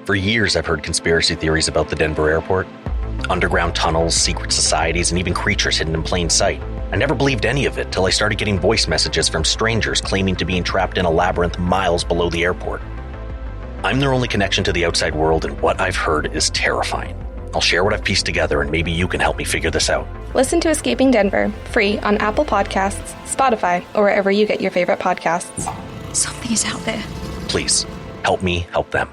For years, I've heard conspiracy theories about the Denver airport. Underground tunnels, secret societies, and even creatures hidden in plain sight. I never believed any of it till I started getting voice messages from strangers claiming to be trapped in a labyrinth miles below the airport. I'm their only connection to the outside world, and what I've heard is terrifying. I'll share what I've pieced together, and maybe you can help me figure this out. Listen to Escaping Denver, free on Apple Podcasts, Spotify, or wherever you get your favorite podcasts. Something is out there. Please, help me help them.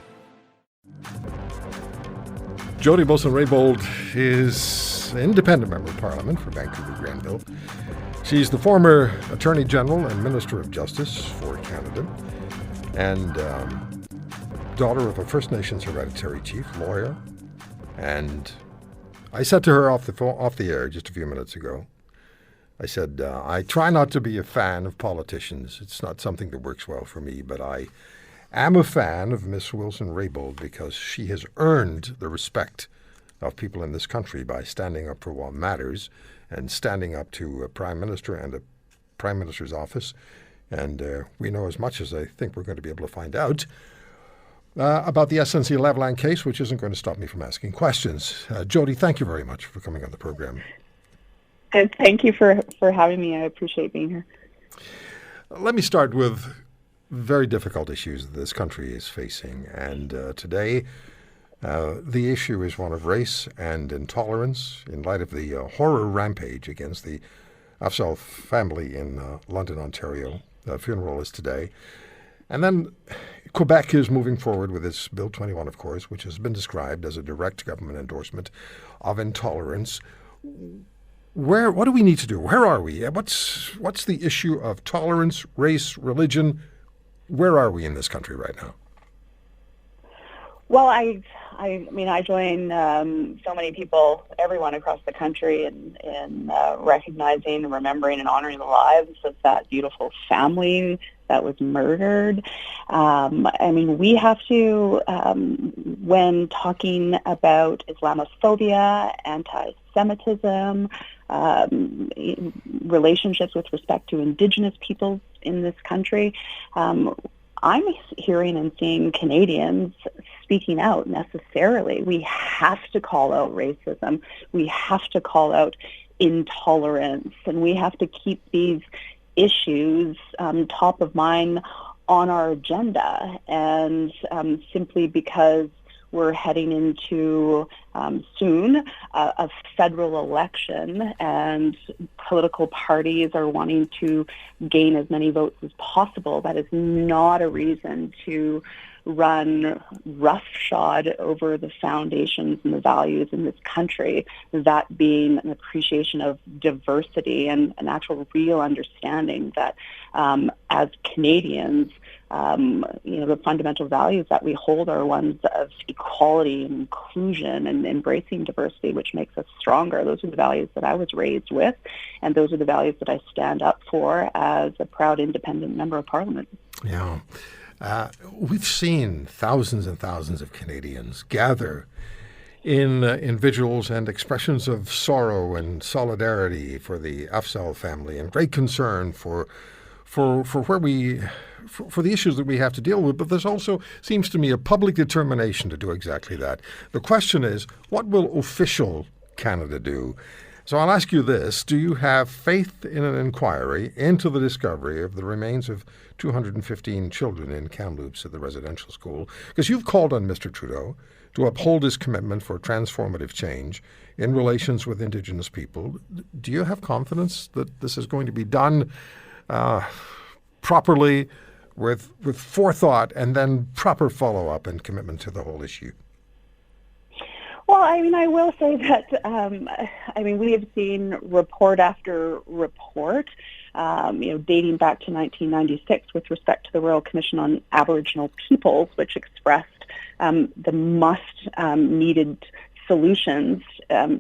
Jody Wilson-Raybould is an independent member of Parliament for Vancouver-Granville. She's the former Attorney General and Minister of Justice for Canada, and daughter of a First Nations hereditary chief, lawyer. And I said to her off the air just a few minutes ago, I said, I try not to be a fan of politicians. It's not something that works well for me, but I am a fan of Miss Wilson-Raybould because she has earned the respect of people in this country by standing up for what matters and standing up to a Prime Minister and a Prime Minister's office. And we know as much as I think we're going to be able to find out about the SNC Lavalin case, which isn't going to stop me from asking questions. Jody, thank you very much for coming on the program. And thank you for having me. I appreciate being here. Let me start with very difficult issues that this country is facing. And today, the issue is one of race and intolerance in light of the horror rampage against the Afzaal family in London, Ontario. The funeral is today. And then Quebec is moving forward with its Bill 21, of course, which has been described as a direct government endorsement of intolerance. What do we need to do? Where are we? What's the issue of tolerance, race, religion? Where are we in this country right now? Well, I mean, I join so many people, everyone across the country, in recognizing, remembering, and honoring the lives of that beautiful family that was murdered. I mean, we have to, when talking about Islamophobia, anti-Semitism, relationships with respect to Indigenous peoples in this country, I'm hearing and seeing Canadians speaking out necessarily. We have to call out racism. We have to call out intolerance, and we have to keep these issues top of mind on our agenda. And simply because we're heading into soon a federal election, and political parties are wanting to gain as many votes as possible, that is not a reason to run roughshod over the foundations and the values in this country, that being an appreciation of diversity and an actual real understanding that as Canadians, the fundamental values that we hold are ones of equality and inclusion and embracing diversity, which makes us stronger. Those are the values that I was raised with, and those are the values that I stand up for as a proud independent member of Parliament. Yeah. We've seen thousands and thousands of Canadians gather in vigils and expressions of sorrow and solidarity for the Afzaal family and great concern for the issues that we have to deal with. But there's also, seems to me, a public determination to do exactly that. The question is, what will official Canada do? So I'll ask you this. Do you have faith in an inquiry into the discovery of the remains of 215 children in Kamloops at the residential school? Because you've called on Mr. Trudeau to uphold his commitment for transformative change in relations with Indigenous people. Do you have confidence that this is going to be done properly, with forethought, and then proper follow-up and commitment to the whole issue? Well, I mean, I will say that, we have seen report after report, dating back to 1996 with respect to the Royal Commission on Aboriginal Peoples, which expressed the needed solutions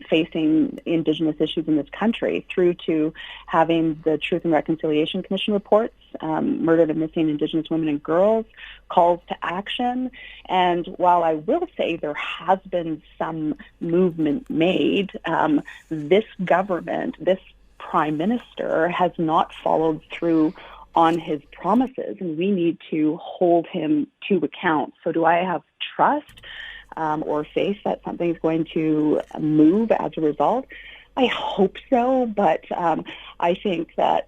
facing Indigenous issues in this country, through to having the Truth and Reconciliation Commission reports, murdered and missing Indigenous women and girls, calls to action. And while I will say there has been some movement made, this government, this Prime Minister, has not followed through on his promises, and we need to hold him to account. So do I have trust or faith that something's going to move as a result? I hope so, but I think that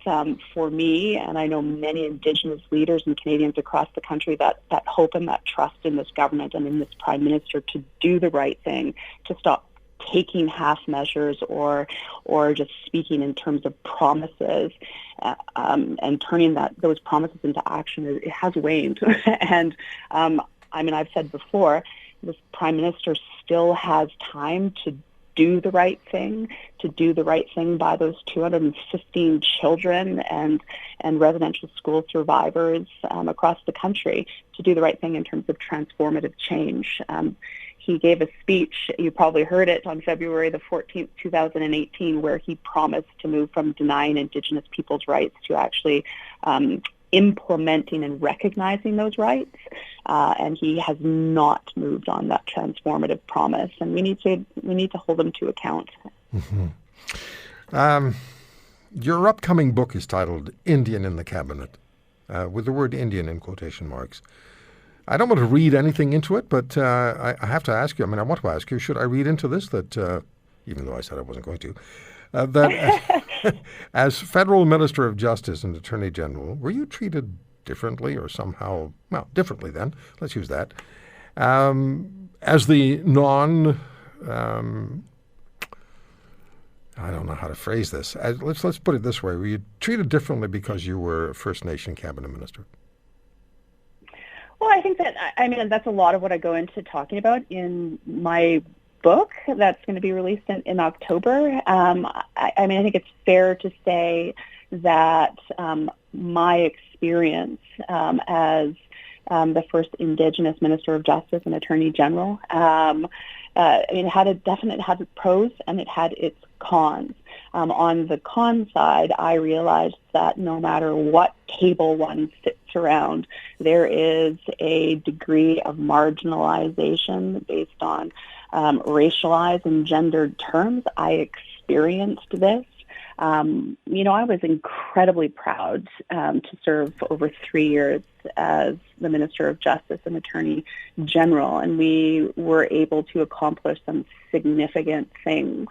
for me, and I know many Indigenous leaders and Canadians across the country, that hope and that trust in this government and in this Prime Minister to do the right thing, to stop taking half measures or just speaking in terms of promises and turning those promises into action, it has waned. And I've said before, this Prime Minister still has time to do the right thing by those 215 children and residential school survivors across the country, to do the right thing in terms of transformative change. He gave a speech, you probably heard it, on February the 14th, 2018, where he promised to move from denying Indigenous people's rights to actually implementing and recognizing those rights, and he has not moved on that transformative promise, and we need to hold him to account. Mm-hmm. Your upcoming book is titled Indian in the Cabinet, with the word Indian in quotation marks. I don't want to read anything into it, but I have to ask you, I want to ask you, should I read into this that, even though I said I wasn't going to, that as Federal Minister of Justice and Attorney General, were you treated differently or somehow, differently then, let's use that, as the I don't know how to phrase this. Let's put it this way. Were you treated differently because you were a First Nation cabinet minister? Well, I think that, that's a lot of what I go into talking about in my book that's going to be released in October. I think it's fair to say that my experience as the first Indigenous Minister of Justice and Attorney General, it had its pros and it had its cons. On the con side, I realized that no matter what table one sits around, there is a degree of marginalization based on racialized and gendered terms. I experienced this. I was incredibly proud to serve over 3 years as the Minister of Justice and Attorney General, and we were able to accomplish some significant things.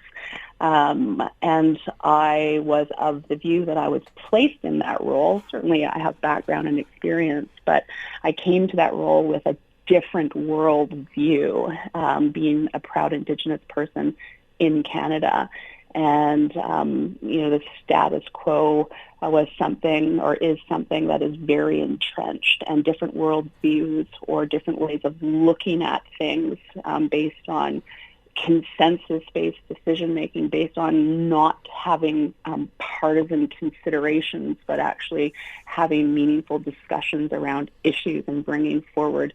And I was of the view that I was placed in that role. Certainly I have background and experience, but I came to that role with a different world view, being a proud Indigenous person in Canada. And, the status quo was something or is something that is very entrenched, and different world views or different ways of looking at things based on consensus-based decision-making, based on not having partisan considerations, but actually having meaningful discussions around issues and bringing forward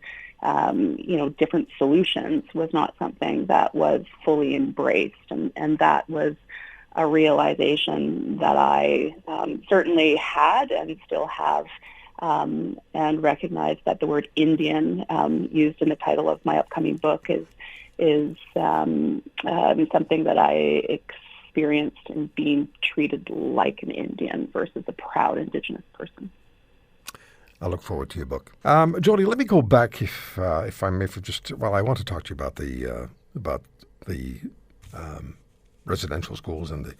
different solutions, was not something that was fully embraced. And that was a realization that I certainly had and still have, and recognized that the word Indian used in the title of my upcoming book is something that I experienced in being treated like an Indian versus a proud Indigenous person. I look forward to your book. Jody, let me go back, if I may, I want to talk to you about the residential schools and the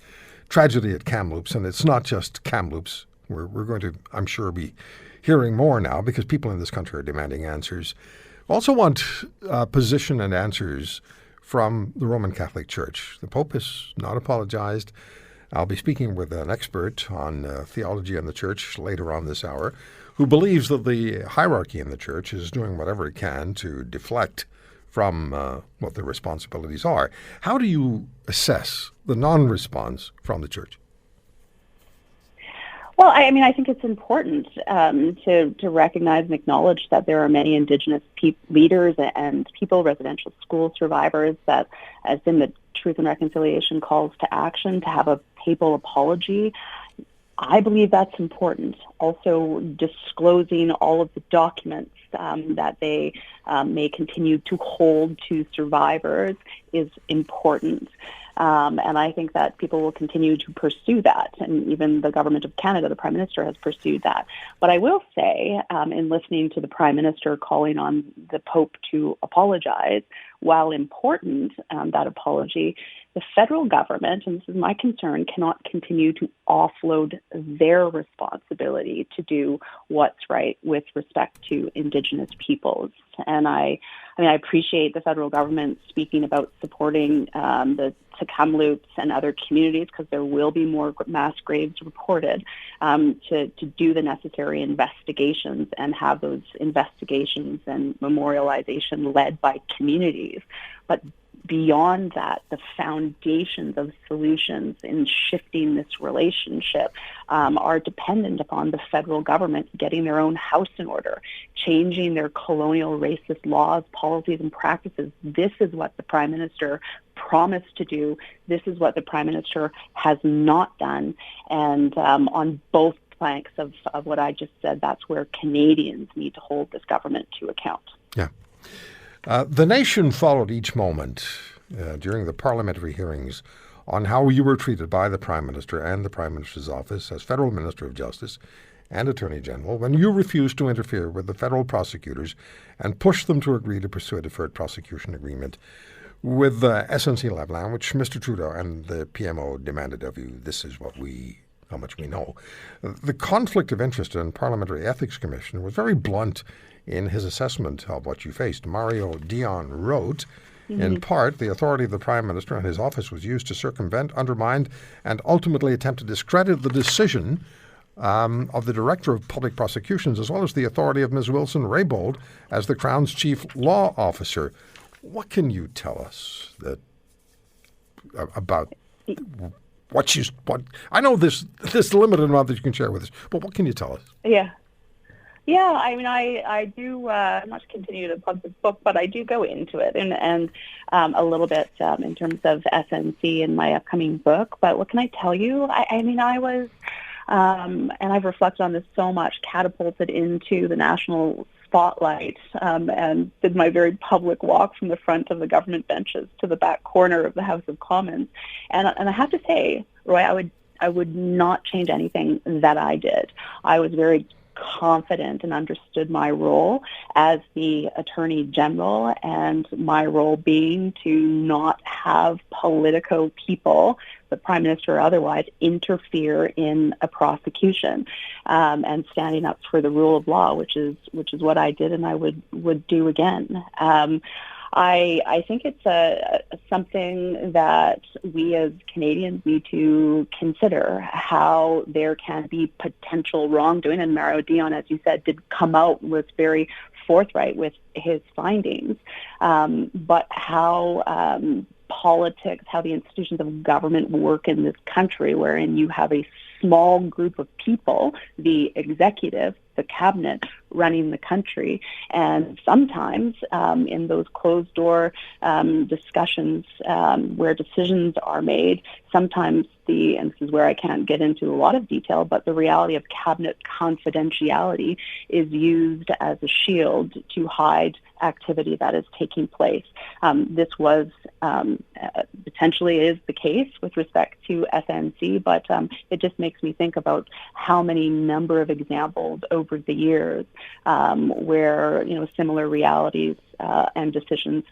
tragedy at Kamloops. And it's not just Kamloops. We're going to, I'm sure, be hearing more now because people in this country are demanding answers. Also want position and answers from the Roman Catholic Church. The Pope has not apologized. I'll be speaking with an expert on theology and the Church later on this hour, who believes that the hierarchy in the Church is doing whatever it can to deflect from what their responsibilities are. How do you assess the non-response from the Church? Well, I think it's important to recognize and acknowledge that there are many Indigenous leaders and people, residential school survivors, that, as in the Truth and Reconciliation calls to action, to have a papal apology. I believe that's important. Also, disclosing all of the documents that they may continue to hold to survivors is important. And I think that people will continue to pursue that. And even the government of Canada, the Prime Minister, has pursued that. But I will say, in listening to the Prime Minister calling on the Pope to apologize, while important, that apology, the federal government, and this is my concern, cannot continue to offload their responsibility to do what's right with respect to Indigenous peoples. And I appreciate the federal government speaking about supporting the Tk'emlúps and other communities, because there will be more mass graves reported, to do the necessary investigations and have those investigations and memorialization led by communities. But beyond that, the foundations of solutions in shifting this relationship are dependent upon the federal government getting their own house in order, changing their colonial racist laws, policies, and practices. This is what the Prime Minister promised to do. This is what the Prime Minister has not done. And on both flanks of what I just said, that's where Canadians need to hold this government to account. Yeah. The nation followed each moment during the parliamentary hearings on how you were treated by the Prime Minister and the Prime Minister's office as Federal Minister of Justice and Attorney General when you refused to interfere with the federal prosecutors and pushed them to agree to pursue a deferred prosecution agreement with SNC-Lavalin, which Mr. Trudeau and the PMO demanded of you. This is how much we know. The conflict of interest in Parliamentary Ethics Commission was very blunt in his assessment of what you faced. Mario Dion wrote, in part, the authority of the Prime Minister and his office was used to circumvent, undermine, and ultimately attempt to discredit the decision of the Director of Public Prosecutions, as well as the authority of Ms. Wilson-Raybould as the Crown's Chief Law Officer. What can you tell us about what I know there's limited amount that you can share with us, but what can you tell us? Yeah, I mean, I do not continue to plug this book, but I do go into it and a little bit in terms of SNC in my upcoming book. But what can I tell you? I mean, I was, and I've reflected on this so much, catapulted into the national spotlight and did my very public walk from the front of the government benches to the back corner of the House of Commons. And I have to say, Roy, I would not change anything that I did. I was very confident and understood my role as the Attorney General, and my role being to not have politico people, the Prime Minister or otherwise, interfere in a prosecution, and standing up for the rule of law, which is what I did and I would do again. I think it's something that we as Canadians need to consider, how there can be potential wrongdoing. And Mario Dion, as you said, did come out, was very forthright with his findings, but how politics, how the institutions of government work in this country, wherein you have a small group of people, the executive, the cabinet, running the country. And sometimes in those closed-door discussions where decisions are made, sometimes and this is where I can't get into a lot of detail, but the reality of cabinet confidentiality is used as a shield to hide activity that is taking place. This was potentially is the case with respect to SNC, but it just makes me think about how many number of examples over the years where similar realities and decisions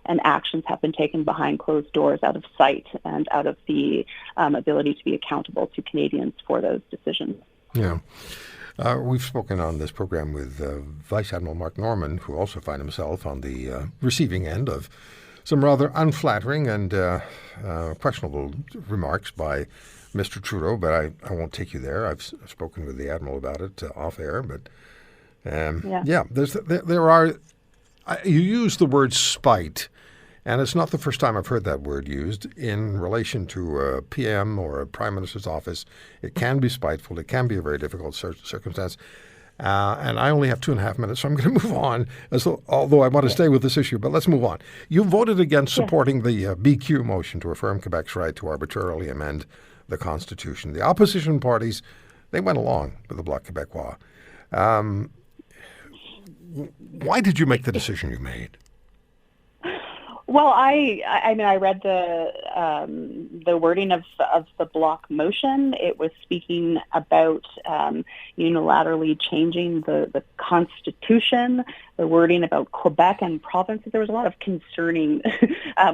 and actions have been taken behind closed doors, out of sight and out of the ability to be accountable to Canadians for those decisions. Yeah. We've spoken on this program with Vice Admiral Mark Norman, who also finds himself on the receiving end of some rather unflattering and questionable remarks by Mr. Trudeau, but I won't take you there. I've spoken with the Admiral about it off air, but there are. You use the word spite, and it's not the first time I've heard that word used in relation to a PM or a Prime Minister's office. It can be spiteful. It can be a very difficult circumstance. And I only have 2.5 minutes, so I'm going to move on, although I want to stay with this issue, but let's move on. You voted against supporting the BQ motion to affirm Quebec's right to arbitrarily amend the Constitution. The opposition parties, they went along with the Bloc Québécois. Why did you make the decision you made? Well, I mean, I read the wording of the block motion. It was speaking about unilaterally changing the Constitution. The wording about Quebec and provinces. There was a lot of concerning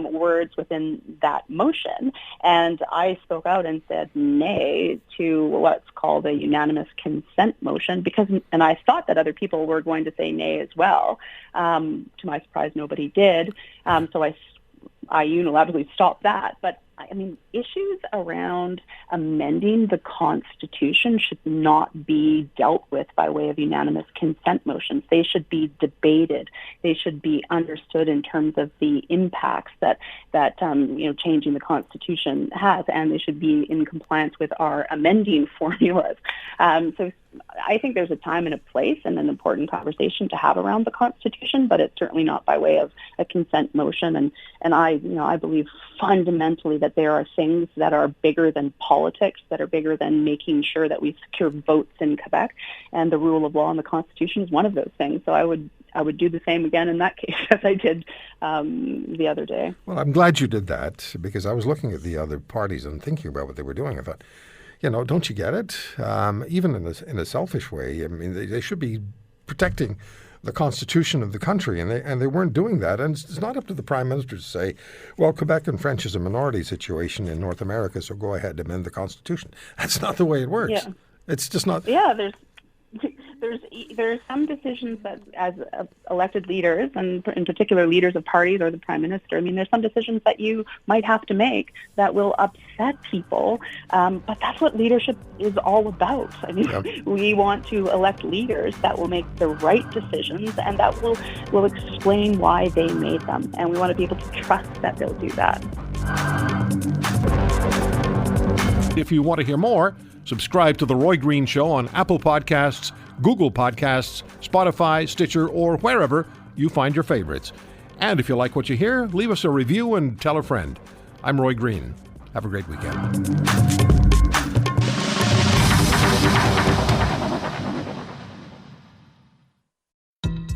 words within that motion, and I spoke out and said nay to what's called a unanimous consent motion and I thought that other people were going to say nay as well. To my surprise, nobody did. So I unilaterally stopped that. But I mean, issues around amending the Constitution should not be dealt with by way of unanimous consent motions. They should be debated. They should be understood in terms of the impacts that changing the Constitution has, and they should be in compliance with our amending formulas. So I think there's a time and a place and an important conversation to have around the Constitution, but it's certainly not by way of a consent motion. And I believe fundamentally that there are things that are bigger than politics, that are bigger than making sure that we secure votes in Quebec, and the rule of law and the Constitution is one of those things. So I would do the same again in that case as I did the other day. Well, I'm glad you did that, because I was looking at the other parties and thinking about what they were doing. I thought, don't you get it? Even in a selfish way, I mean, they should be protecting the Constitution of the country, and they weren't doing that. And it's not up to the Prime Minister to say, well, Quebec and French is a minority situation in North America, so go ahead and amend the Constitution. That's not the way it works. Yeah. It's just not. Yeah, there's some decisions that as elected leaders, and in particular leaders of parties or the Prime Minister, I mean, there's some decisions that you might have to make that will upset people, but that's what leadership is all about. I mean, We want to elect leaders that will make the right decisions and that will explain why they made them, and we want to be able to trust that they'll do that. If you want to hear more, subscribe to The Roy Green Show on Apple Podcasts, Google Podcasts, Spotify, Stitcher, or wherever you find your favorites. And if you like what you hear, leave us a review and tell a friend. I'm Roy Green. Have a great weekend.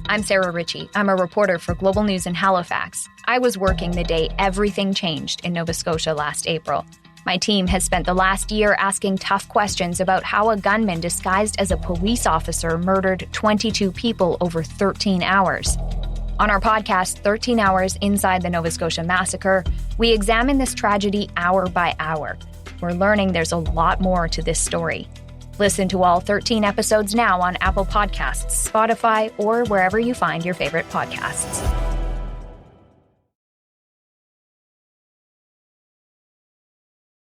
I'm Sarah Ritchie. I'm a reporter for Global News in Halifax. I was working the day everything changed in Nova Scotia last April. My team has spent the last year asking tough questions about how a gunman disguised as a police officer murdered 22 people over 13 hours. On our podcast, 13 Hours Inside the Nova Scotia Massacre, we examine this tragedy hour by hour. We're learning there's a lot more to this story. Listen to all 13 episodes now on Apple Podcasts, Spotify, or wherever you find your favorite podcasts.